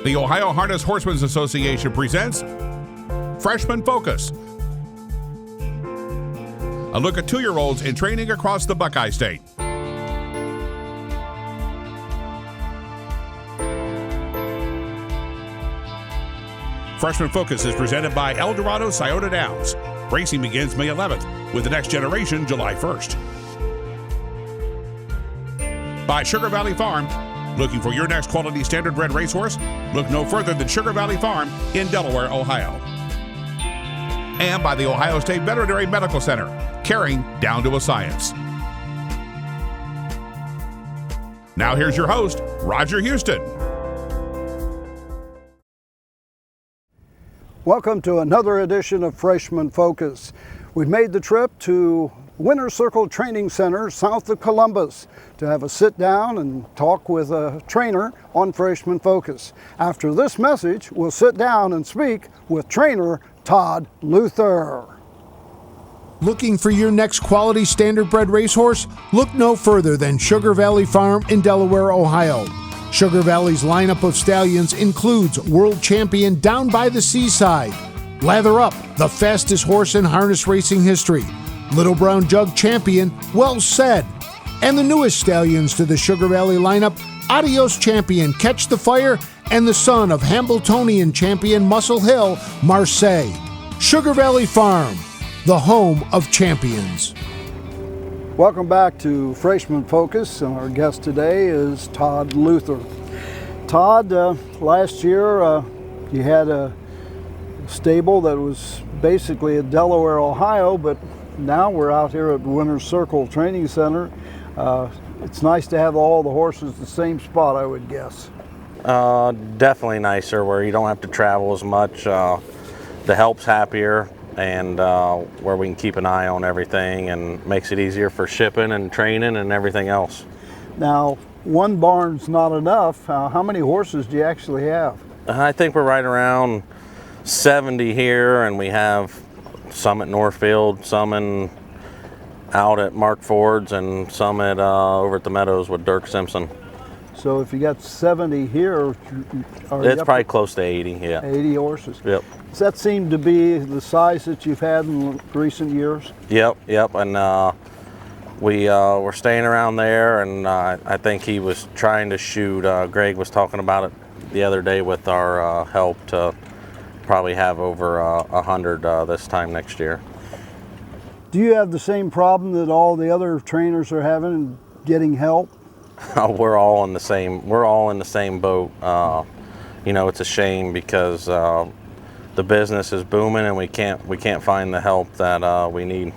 The Ohio Harness Horsemen's Association presents Freshman Focus. A look at 2-year-olds in training across the Buckeye State. Freshman Focus is presented by El Dorado Scioto Downs. Racing begins May 11th with the next generation July 1st. By Sugar Valley Farm. Looking for your next quality standardbred racehorse? Look no further than Sugar Valley Farm in Delaware, Ohio. And by the Ohio State Veterinary Medical Center, caring down to a science. Now here's your host, Roger Huston. Welcome to another edition of Freshman Focus. We've made the trip to Winter Circle Training Center south of Columbus to have a sit down and talk with a trainer on Freshman Focus. After this message, we'll sit down and speak with trainer Todd Luther. Looking for your next quality standardbred racehorse? Look no further than Sugar Valley Farm in Delaware, Ohio. Sugar Valley's lineup of stallions includes world champion Down by the Seaside, Lather Up, the fastest horse in harness racing history, Little Brown Jug champion Well Said, and the newest stallions to the Sugar Valley lineup, Adios champion Catch the Fire, and the son of Hambletonian champion Muscle Hill, Marseille. Sugar Valley Farm, the home of champions. Welcome back to Freshman Focus. Our guest today is Todd Luther. Todd, last year you had a stable that was basically in Delaware, Ohio, but now we're out here at Winter Circle Training Center. It's nice to have all the horses in the same spot, I would guess. Definitely nicer where you don't have to travel as much. The help's happier, and where we can keep an eye on everything and makes it easier for shipping and training and everything else. Now, one barn's not enough. How many horses do you actually have? I think we're right around 70 here, and we have some at Northfield, some out at Mark Ford's, and some at over at the Meadows with Dirk Simpson. So if you got 70 here, it's probably close to 80, yeah. 80 horses. Yep. Does that seem to be the size that you've had in recent years? Yep, and we're staying around there, and I think he was trying to shoot, Greg was talking about it the other day with our help to probably have over 100 this time next year. Do you have the same problem that all the other trainers are having in getting help? We're all in the same boat. It's a shame because the business is booming and we can't find the help that we need.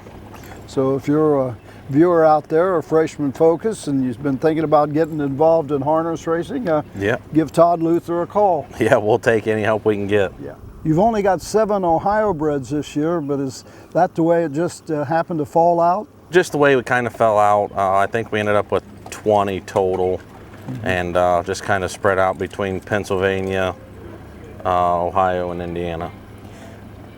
So if you're a viewer out there, a Freshman Focus, and you've been thinking about getting involved in harness racing, give Todd Luther a call. Yeah, we'll take any help we can get. Yeah. You've only got 7 Ohio breds this year, but is that the way it just happened to fall out? Just the way we kind of fell out. I think we ended up with 20 total, and just kind of spread out between Pennsylvania, Ohio, and Indiana.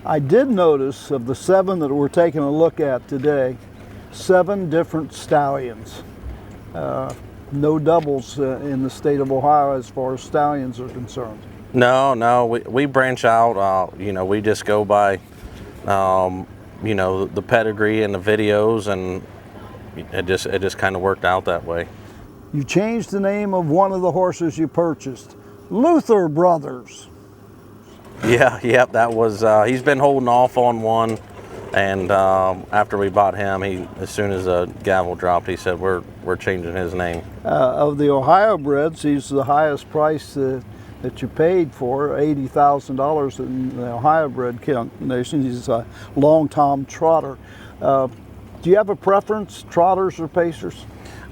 I did notice of the 7 that we're taking a look at today, 7 different stallions. No doubles in the state of Ohio as far as stallions are concerned. No, we branch out. We just go by, the pedigree and the videos, and it just kind of worked out that way. You changed the name of one of the horses you purchased, Luther Brothers. Yeah, that was. He's been holding off on one, and after we bought him, as soon as the gavel dropped, he said we're changing his name. Of the Ohio breds, he's the highest price that you paid for, $80,000 in the Ohio bred nation. He's a long-time trotter. Do you have a preference, trotters or pacers?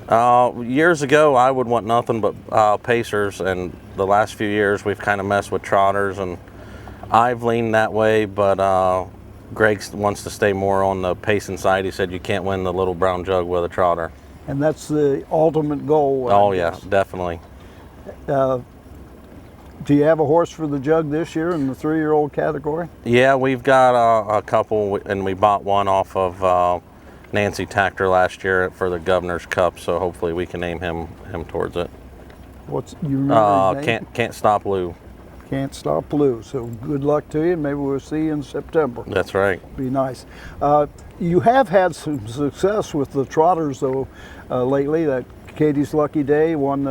Years ago, I would want nothing but pacers, and the last few years we've kind of messed with trotters, and I've leaned that way, but Greg wants to stay more on the pacing side. He said you can't win the Little Brown Jug with a trotter. And that's the ultimate goal. Oh yeah, definitely. Do you have a horse for the jug this year in the 3-year-old category? Yeah, we've got a couple, and we bought one off of Nancy Tactor last year for the Governor's Cup, so hopefully we can name him towards it. What's you remember his name? Can't Stop Lou. Can't stop Lou. So good luck to you. Maybe we'll see you in September. That's right. Be nice. You have had some success with the trotters, though, lately. That Katie's Lucky Day won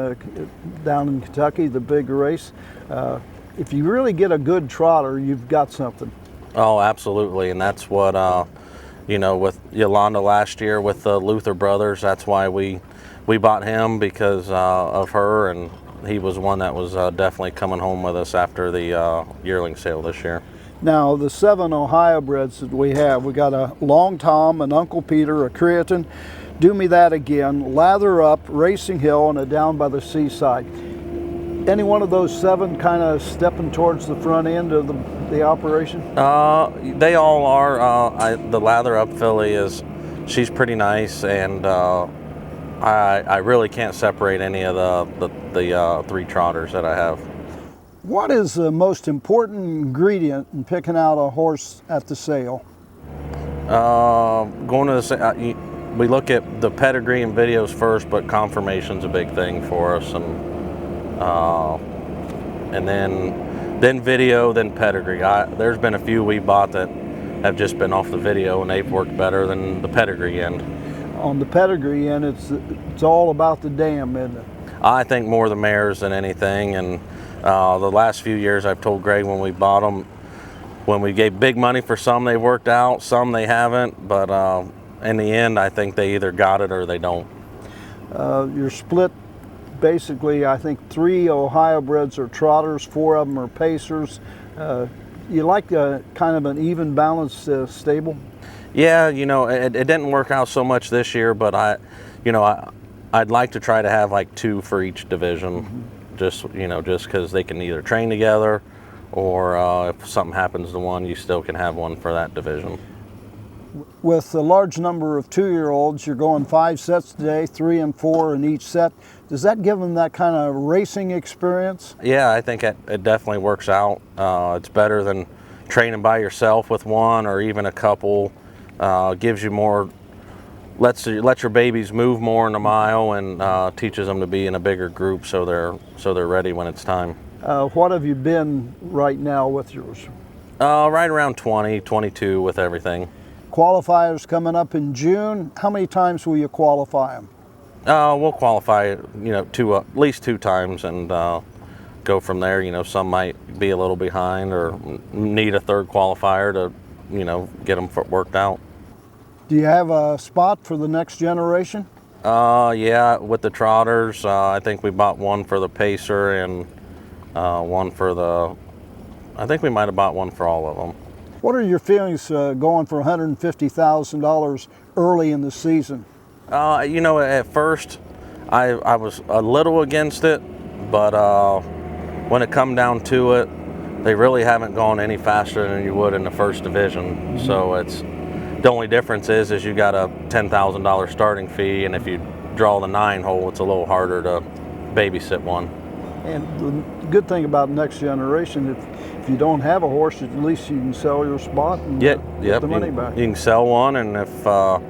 down in Kentucky, the big race. If you really get a good trotter, you've got something. Oh, absolutely, and that's what, with Yolanda last year with the Luther brothers, that's why we bought him, because of her, and he was one that was definitely coming home with us after the yearling sale this year. Now, the 7 Ohio breds that we got a Long Tom, an Uncle Peter, a Cretin, Do Me That Again, Lather Up, Racing Hill, and a Down by the Seaside. Any one of those 7 kind of stepping towards the front end of the operation? They all are. The Lather Up filly she's pretty nice, and I really can't separate any of the 3 trotters that I have. What is the most important ingredient in picking out a horse at the sale? Going to the sale, we look at the pedigree and videos first, but confirmation's a big thing for us, and then video, then pedigree. There's been a few we bought that have just been off the video, and they've worked better than the pedigree end. On the pedigree end, it's all about the dam, isn't it? I think more the mares than anything, and the last few years I've told Greg when we bought them, when we gave big money for some, they worked out, some they haven't, but in the end I think they either got it or they don't. You're split basically, I think 3 Ohio breds are trotters, 4 of them are pacers. You like kind of an even balanced stable? Yeah, it didn't work out so much this year, but I'd like to try to have like 2 for each division, just because they can either train together, or if something happens to one, you still can have one for that division. With a large number of 2-year-olds, you're going 5 sets today, 3 and 4 in each set. Does that give them that kind of racing experience? Yeah, I think it definitely works out. It's better than training by yourself with one or even a couple. Gives you more, lets your babies move more in a mile, and teaches them to be in a bigger group, so they're ready when it's time. What have you been right now with yours? Right around 20, 22 with everything. Qualifiers coming up in June. How many times will you qualify them? We'll qualify, at least 2 times, and go from there. Some might be a little behind or need a 3rd qualifier to, get them worked out. Do you have a spot for the next generation? Yeah, with the trotters, I think we bought one for the pacer and one for I think we might have bought one for all of them. What are your feelings going for $150,000 early in the season? At first I was a little against it, but when it come down to it, they really haven't gone any faster than you would in the first division. So the only difference is you got a $10,000 starting fee, and if you draw the 9 hole, it's a little harder to babysit one. And the good thing about next generation, if you don't have a horse, at least you can sell your spot and get the money back. You can sell one, and if for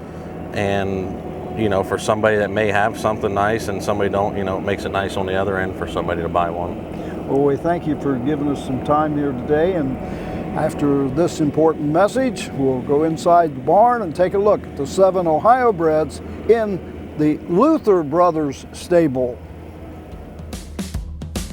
somebody that may have something nice and somebody don't, it makes it nice on the other end for somebody to buy one. Well, we thank you for giving us some time here today, and after this important message, we'll go inside the barn and take a look at the 7 Ohio breds in the Luther Brothers stable.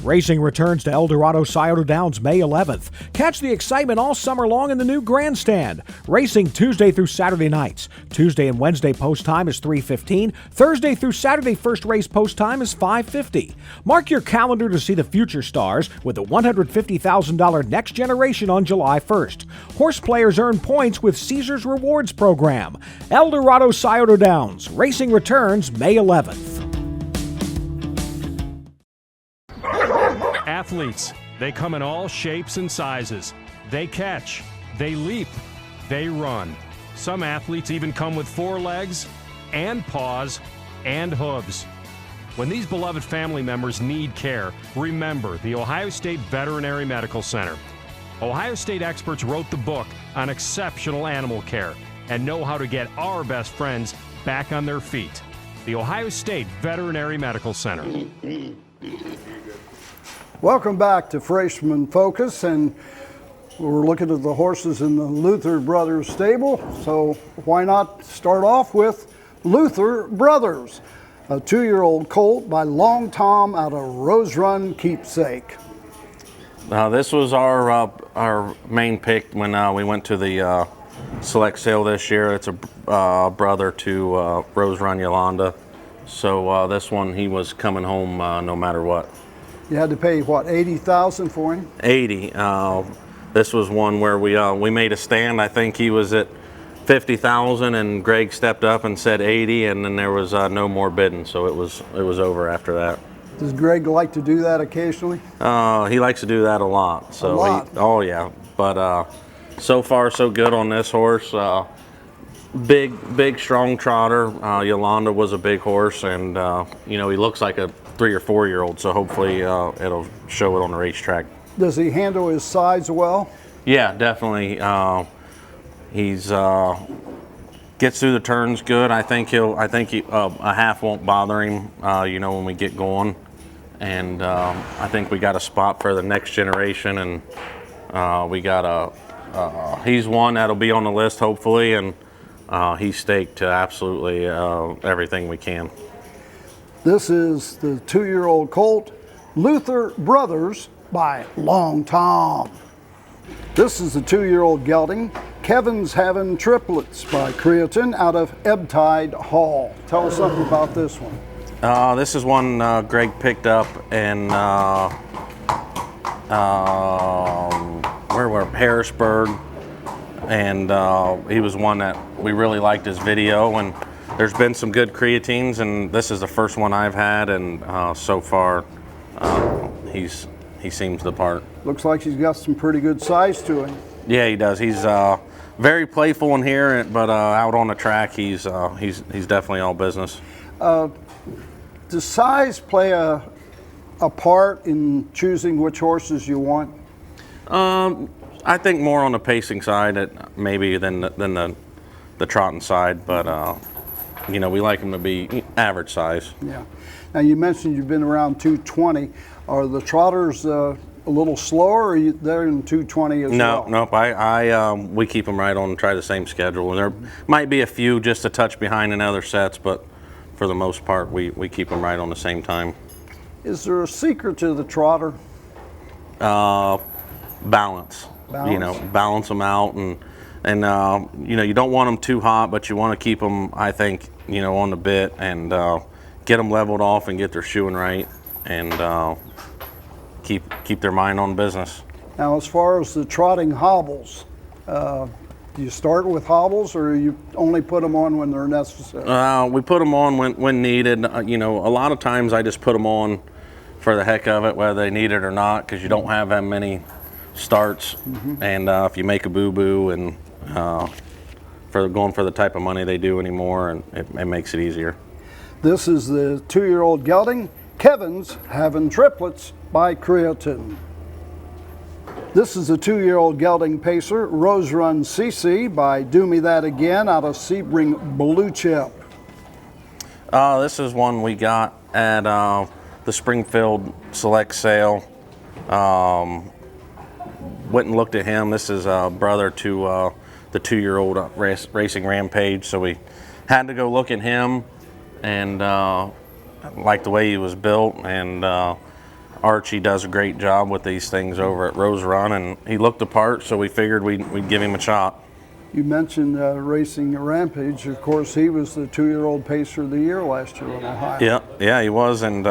Racing returns to El Dorado Scioto Downs May 11th. Catch the excitement all summer long in the new grandstand. Racing Tuesday through Saturday nights. Tuesday and Wednesday post time is 3:15. Thursday through Saturday first race post time is 5:50. Mark your calendar to see the future stars with the $150,000 Next Generation on July 1st. Horse players earn points with Caesars Rewards program. El Dorado Scioto Downs. Racing returns May 11th. Athletes, they come in all shapes and sizes. They catch, they leap, they run. Some athletes even come with 4 legs and paws and hooves. When these beloved family members need care, remember the Ohio State Veterinary Medical Center. Ohio State experts wrote the book on exceptional animal care and know how to get our best friends back on their feet. The Ohio State Veterinary Medical Center. Welcome back to Freshman Focus, and we're looking at the horses in the Luther Brothers stable, so why not start off with Luther Brothers, a 2-year-old colt by Long Tom out of Rose Run Keepsake. This was our main pick when we went to the select sale this year. It's a brother to Rose Run Yolanda, so this one he was coming home no matter what. You had to pay what, $80,000 for him? 80. This was one where we made a stand. I think he was at 50,000, and Greg stepped up and said 80, and then there was no more bidding, so it was over after that. Does Greg like to do that occasionally? He likes to do that a lot. So a lot? Oh yeah, but so far so good on this horse. Big strong trotter. Yolanda was a big horse, and he looks like a 3 or 4 year old, so hopefully it'll show it on the racetrack. Does he handle his sides well? Yeah, definitely. He's gets through the turns good. I think a half won't bother him. When we get going, and I think we got a spot for the next generation, and we got he's one that'll be on the list hopefully, and he's staked to absolutely everything we can. This is the 2-year-old colt, Luther Brothers by Long Tom. This is the 2-year-old gelding, Kevinshavntriplets by Creaton out of Ebbtide Hall. Tell us something about this one. This is one Greg picked up in Harrisburg, and he was one that we really liked his video, and there's been some good creatines, and this is the first one I've had, and so far he seems the part. Looks like he's got some pretty good size to him. Yeah, he does. He's very playful in here, but out on the track, he's definitely all business. Does size play a part in choosing which horses you want? I think more on the pacing side, maybe than the trotting side, but we like them to be average size. Yeah. Now you mentioned you've been around 220. Are the trotters a little slower, or they're in 220 as well? Nope. We keep them right on, try the same schedule. There might be a few just a touch behind in other sets, but for the most part, we keep them right on the same time. Is there a secret to the trotter? Balance. Balance them out, and you don't want them too hot, but you want to keep them, I think, on the bit, and get them leveled off and get their shoeing right, and keep their mind on business. Now, as far as the trotting hobbles, do you start with hobbles, or you only put them on when they're necessary? We put them on when needed. A lot of times I just put them on for the heck of it, whether they need it or not, because you don't have that many starts, and if you make a boo-boo, and for going for the type of money they do anymore, and it makes it easier. This is the 2-year-old gelding, Kevinshavntriplets by Creaton. This is the 2-year-old gelding pacer, Rose Run Zizi by Do Me That Again out of Sebring Blue Chip. This is one we got at the Springfield Select Sale. Went and looked at him. This is a brother to the 2-year-old Racing Rampage, so we had to go look at him, and like the way he was built, and Archie does a great job with these things over at Rose Run, and he looked the part, so we figured we'd give him a shot. You mentioned Racing Rampage. Of course, he was the 2-year-old Pacer of the Year last year in Ohio. Yeah, he was, and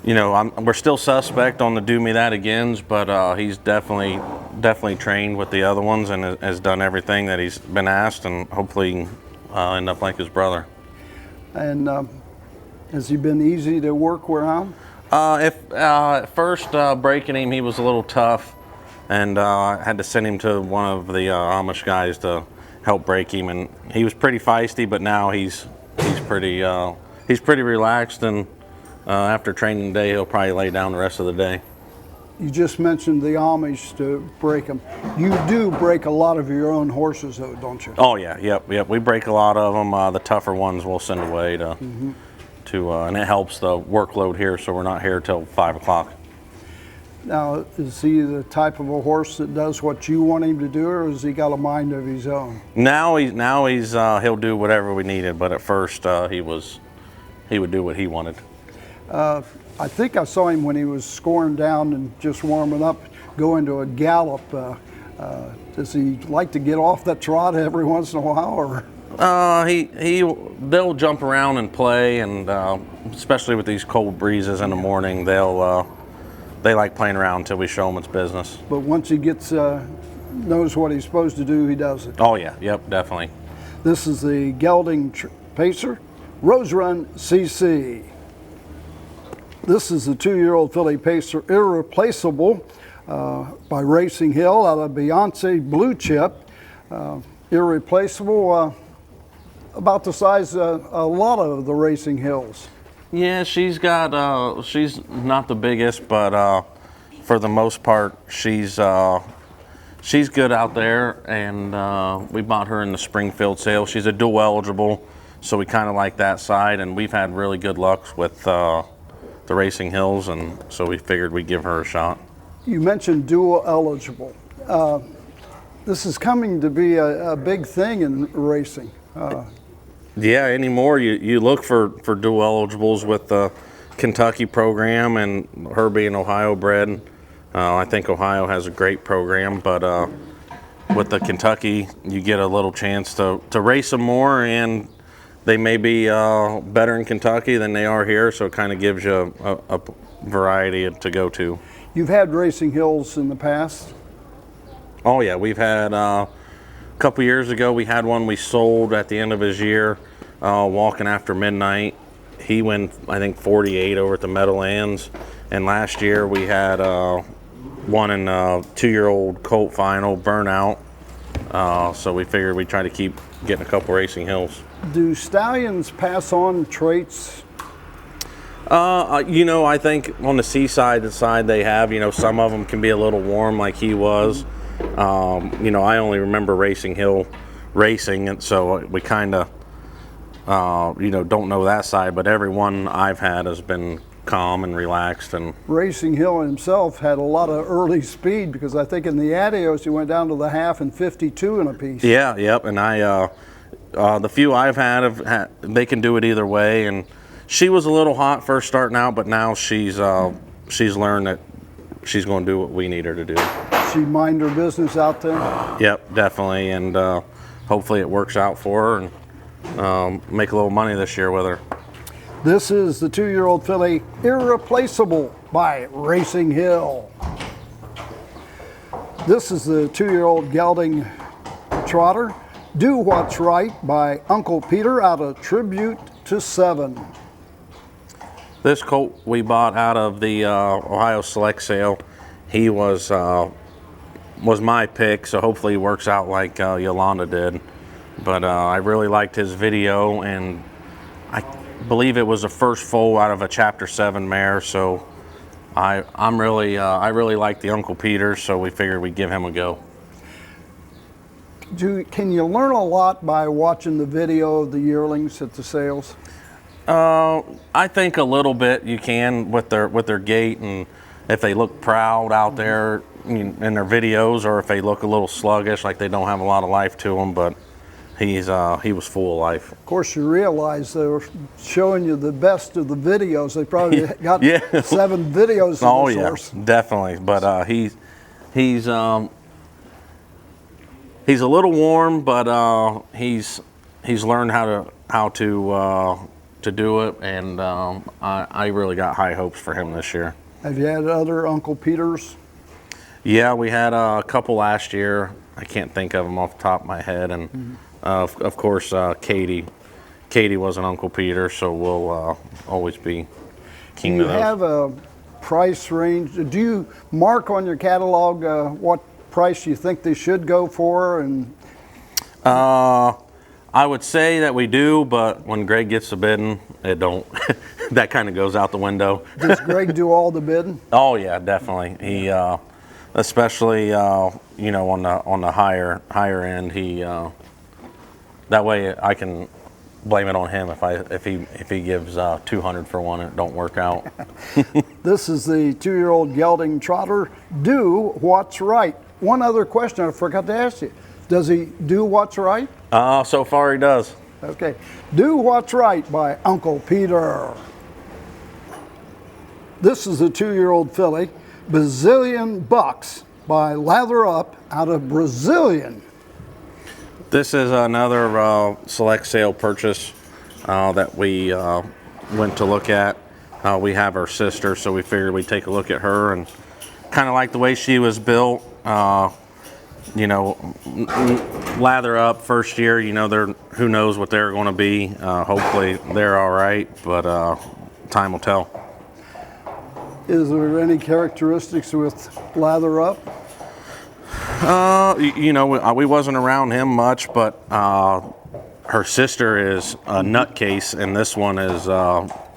we're still suspect on the Do Me That Agains, but he's definitely trained with the other ones and has done everything that he's been asked, and hopefully end up like his brother. And has he been easy to work around? At first breaking him, he was a little tough, and I had to send him to one of the Amish guys to help break him, and he was pretty feisty, but now he's pretty relaxed, and after training day, he'll probably lay down the rest of the day. You just mentioned the Amish to break them. You do break a lot of your own horses, though, don't you? Oh yeah, yep. We break a lot of them. The tougher ones we'll send away to and it helps the workload here, so we're not here till 5 o'clock. Now, is he the type of a horse that does what you want him to do, or has he got a mind of his own? Now he's he'll do whatever we needed, but at first he would do what he wanted. I think I saw him when he was scoring down and just warming up, go into a gallop. Does he like to get off that trot every once in a while, or? They'll jump around and play, and especially with these cold breezes in the morning, they like playing around until we show them it's business. But once he gets knows what he's supposed to do, he does it. Oh yeah, yep, definitely. This is the gelding pacer, Run Zizi. This is the 2-year-old filly pacer, Irreplaceable, by Racing Hill out of Beyonce Blue Chip. Irreplaceable, about the size of a lot of the Racing Hills. Yeah, she's not the biggest, but for the most part, she's good out there, and we bought her in the Springfield sale. She's a dual eligible, so we kind of like that side, and we've had really good luck with the Racing Hills, and so we figured we'd give her a shot. You mentioned dual eligible. This is coming to be a big thing in racing. Yeah, anymore you look for dual eligibles with the Kentucky program, and her being Ohio bred. I think Ohio has a great program, but with the Kentucky, you get a little chance to race them more, and they may be better in Kentucky than they are here, so it kind of gives you a variety to go to. You've had Racing Hills in the past? Oh yeah, we've had a couple years ago, we had one we sold at the end of his year, walking after midnight. He went, I think, 48 over at the Meadowlands, and last year we had one in a 2-year-old colt final, Burnout. So we figured we'd try to keep getting a couple Racing Hills. Do stallions pass on traits? I think on the seaside, the side they have, some of them can be a little warm like he was. I only remember Racing Hill racing, and so we kind of, don't know that side, but every one I've had has been calm and relaxed. And Racing Hill himself had a lot of early speed, because I think in the Adios he went down to the half in 52 in a piece. Yeah, yep, and the few I've had, they can do it either way, and she was a little hot first starting out, but now she's learned that she's going to do what we need her to do. She mind her business out there? Yep, definitely, and hopefully it works out for her, and make a little money this year with her. This is the 2-year-old filly, Irreplaceable, by Racing Hill. This is the 2-year-old gelding trotter, Do What's Right, by Uncle Peter, out of Tribute to 7. This colt we bought out of the Ohio Select sale. He was my pick, so hopefully he works out like Yolanda did. But I really liked his video, and I believe it was the first foal out of a Chapter 7 mare, so I really like the Uncle Peter, so we figured we'd give him a go. Can you learn a lot by watching the video of the yearlings at the sales? I think a little bit you can with their gait, and if they look proud out there in their videos, or if they look a little sluggish, like they don't have a lot of life to them. But he was full of life. Of course, you realize they were showing you the best of the videos. They probably got 7 videos of oh this yeah, horse. Definitely. But he's a little warm, but he's learned how to do it, and I really got high hopes for him this year. Have you had other Uncle Peters? Yeah, we had a couple last year. I can't think of them off the top of my head, and of course Katie was an Uncle Peter, so we'll always be king to those. Do you have a price range? Do you mark on your catalog what price you think they should go for? And I would say that we do, but when Greg gets the bidding, it don't. That kind of goes out the window. Does Greg do all the bidding? Oh yeah, definitely. He, especially on the higher end, he that way I can blame it on him if he gives 200 for one and it don't work out. This is the 2-year-old gelding trotter. Do what's right. One other question I forgot to ask you. Does he do what's right? So far he does. Okay. Do What's Right by Uncle Peter. This is a 2-year-old filly, Bazillian Bucks by Lather Up out of Brazilian. This is another select sale purchase that we went to look at. We have her sister, so we figured we'd take a look at her and kind of like the way she was built. You know, lather up first year, you know, who knows what they're going to be. Hopefully they're all right, but time will tell. Is there any characteristics with Lather Up? You know, we wasn't around him much, but her sister is a nutcase, and this one is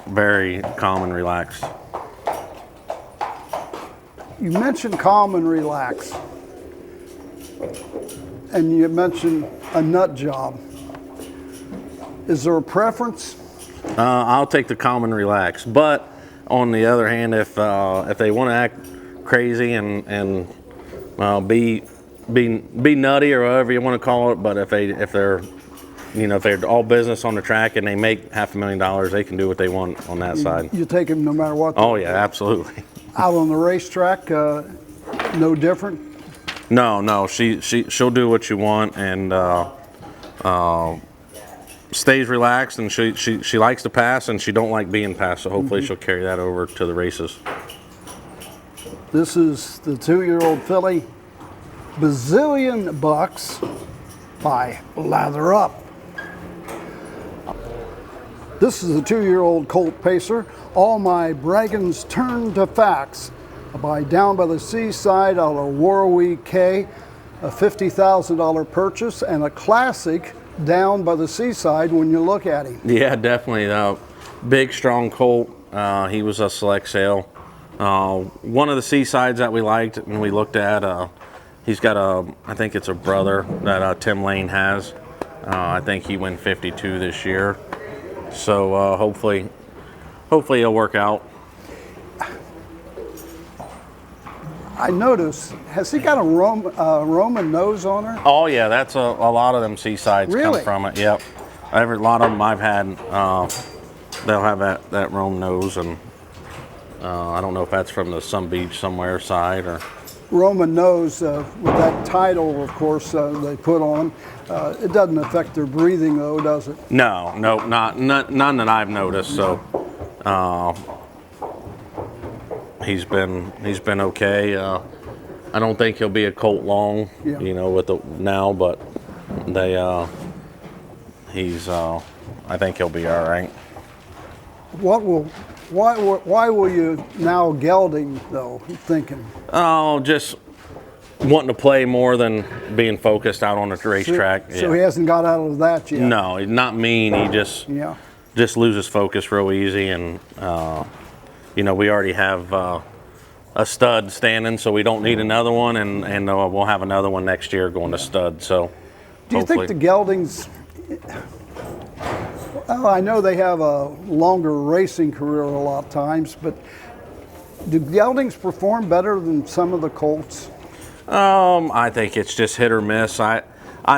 very calm and relaxed. You mentioned calm and relax, and you mentioned a nut job. Is there a preference? I'll take the calm and relax, but on the other hand, if they want to act crazy and be nutty or whatever you want to call it, but if they're all business on the track and they make $500,000, they can do what they want on that side. You take them no matter what? Oh yeah, absolutely. Out on the racetrack, no different? No, she'll do what you want and stays relaxed, and she likes to pass and she don't like being passed, so hopefully she'll carry that over to the races. This is the 2-year-old filly, Bazillion Bucks by Lather Up. This is a 2-year-old colt pacer, Allmybragstrntofax by Down by the Seaside out of Warwick K, a $50,000 purchase and a classic Down by the Seaside when you look at him. Yeah, definitely. Big, strong colt. He was a select sale. One of the Seasides that we liked and we looked at, he's got I think it's a brother that Tim Lane has. I think he went 52 this year. So hopefully it'll work out. I noticed, has he got a Roman nose on her? Oh yeah, that's a lot of them Seasides Really? come from it. Yep. A lot of them I've had, they'll have that Rome nose, and I don't know if that's from the Sun Beach somewhere side or. Roman nose, with that title, of course, they put on. It doesn't affect their breathing, though, does it? No, none that I've noticed. So he's been okay. I don't think he'll be a colt long, Yeah. you know, now, but I think he'll be all right. Why will you now gelding, though, thinking? Oh, just wanting to play more than being focused out on the racetrack. So yeah. he hasn't got out of that yet? No, he's not mean. He just loses focus real easy, and you know, we already have a stud standing, so we don't need another one, and we'll have another one next year going to stud. So do you think the geldings? Well, I know they have a longer racing career a lot of times, but do geldings perform better than some of the colts? I think it's just hit or miss. I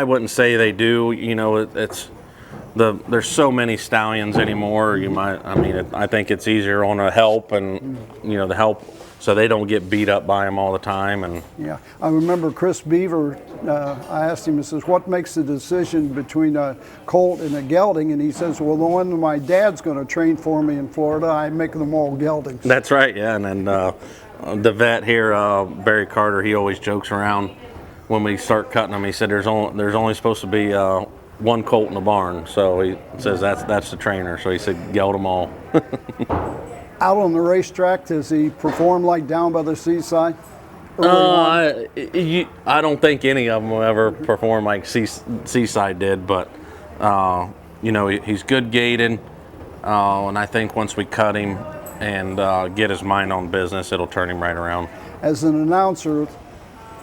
wouldn't say they do. You know, there's so many stallions anymore. I think it's easier on a help, and you know, the help, so they don't get beat up by them all the time. And yeah, I remember Chris Beaver. I asked him, I says, what makes the decision between a colt and a gelding? And he says, well, the one my dad's going to train for me in Florida, I make them all geldings. That's right, yeah. And then the vet here, Barry Carter, he always jokes around when we start cutting them. He said there's only supposed to be one colt in the barn. So he says that's the trainer. So he said geld them all. Out on the racetrack, does he perform like Down by the Seaside? I don't think any of them will ever perform like Seaside did, but you know, he's good gated, and I think once we cut him and get his mind on business, it'll turn him right around. As an announcer,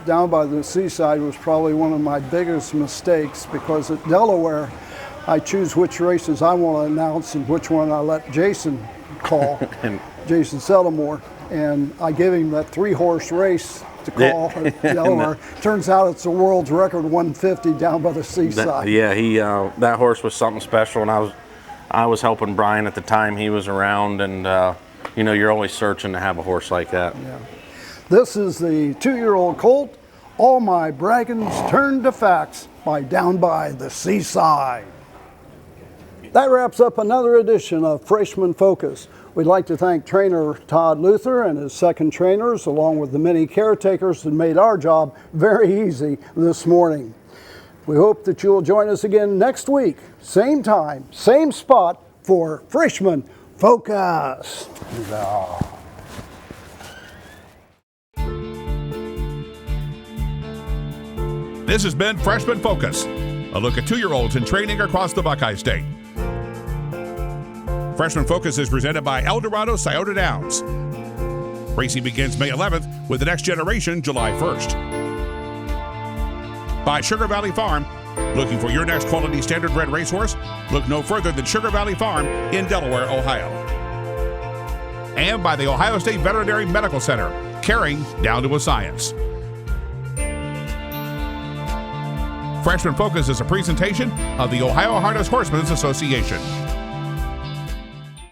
Down by the Seaside was probably one of my biggest mistakes, because at Delaware, I choose which races I want to announce and which one I let Jason call, Jason Settlemore. And I gave him that 3-horse race to call at Delaware. Turns out it's the world's record 150 down by the seaside. That horse was something special, and I was helping Brian at the time he was around, and you know, you're always searching to have a horse like that. Yeah. This is the 2-year-old colt, Allmybragstrntofax by Down by the Seaside. That wraps up another edition of Freshman Focus. We'd like to thank trainer Todd Luther and his second trainers, along with the many caretakers that made our job very easy this morning. We hope that you'll join us again next week, same time, same spot, for Freshman Focus. This has been Freshman Focus, a look at 2-year-olds in training across the Buckeye State. Freshman Focus is presented by Eldorado Scioto Downs. Racing begins May 11th with the next generation July 1st. By Sugar Valley Farm. Looking for your next quality standardbred racehorse? Look no further than Sugar Valley Farm in Delaware, Ohio. And by the Ohio State Veterinary Medical Center, caring down to a science. Freshman Focus is a presentation of the Ohio Harness Horsemen's Association.